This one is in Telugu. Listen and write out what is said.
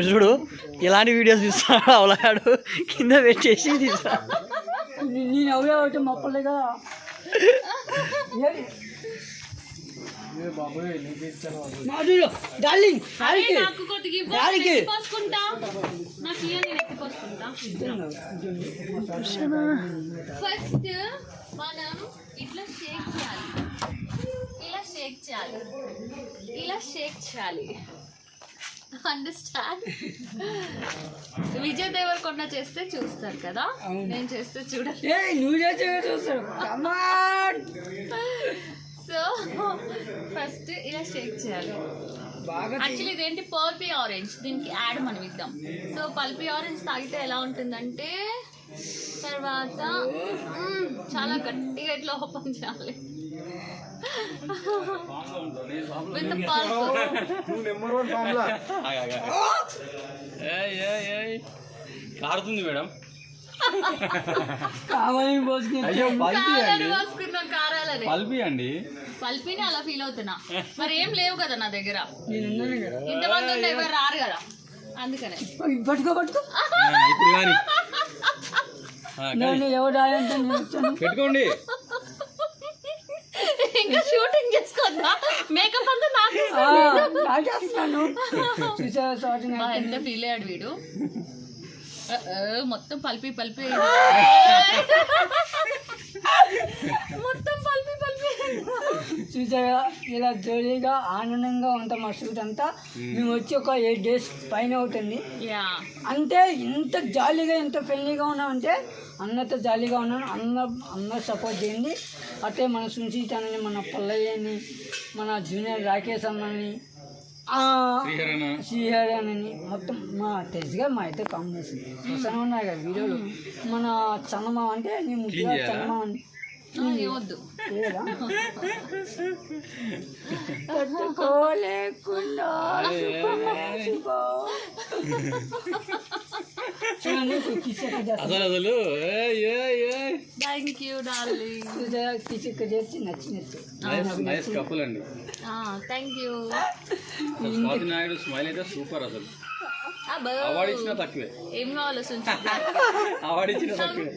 చూడు ఇలాంటి వీడియోస్ తీస్తాడు అవలాడు కింద పెట్టేసి తీస్తాడు. నేను అవే ఒకటి మొక్కలే కదా డార్లింగ్ ఫస్ట్ మనం ఇట్లా షేక్ చేయాలి, ఇలా షేక్ చేయాలి, ఇలా షేక్ చేయాలి. అండర్స్టాండ్? విజయ్ దేవరకొండ చేస్తే చూస్తారు కదా, నేను చేస్తే చూడండి. నువ్వు చేస్తే చూస్తారు. సో ఫస్ట్ ఇలా షేక్ చేయాలి. యాక్చువల్లీ ఇదేంటి పల్పీ ఆరెంజ్, దీనికి యాడ్ మనం ఇద్దాం. సో పల్పీ ఆరెంజ్ తాగితే ఎలా ఉంటుందంటే తర్వాత చాలా గట్టిగా ఇట్లా ఓపెన్ చేయాలి విత్ కారుతుంది మేడం. పల్పీ అండి, పల్పీని అలా ఫీల్ అవుతున్నా. మరి ఏం లేవు కదా నా దగ్గర, ఇంతమంది ఉంటే ఎవరు రారు కదా, అందుకనే పెట్టుకోండి. ఇంకా షూటింగ్ చేసుకోద్దా? మేకప్ అంతా నాకు ఎంత ఫీల్ అయ్యాడు వీడు. మొత్తం పల్పి పల్పి మొత్తం పల్పి పల్పి చూసారా ఇలా జోలీగా ఆనందంగా ఉంటాం. మా షూట్ అంతా మేము వచ్చి ఒక 8 days పైన అవుతుంది. అంటే ఇంత జాలీగా ఇంత ఫ్రెండ్లీగా ఉన్నామంటే అన్నతో జాలీగా ఉన్నాను. అన్న సపోర్ట్ చేయండి. అంటే మన సునీత అని, మన పల్లయ్యని, మన జూనియర్ రాకేష్ అన్నని, శ్రీహరణని, మొత్తం మా తెజ్గా మా అయితే కాంబినేషన్ వస్తూనే ఉన్నాయి కదా వీడియోలు. మన చందమా అంటే నీ ముఖ్యంగా చందమా అని వద్దు పట్టుకోలేకుండా అసలు థ్యాంక్ యూ డార్లింగ్. చేసి నచ్చినట్టు కపుల్ అండి. Thank you. Swathi Naidu smile అయితే సూపర్. అసలు అవార్డు ఇచ్చినా తక్కువే. ఏం కావాలో అవార్డు ఇచ్చినా తక్కువే.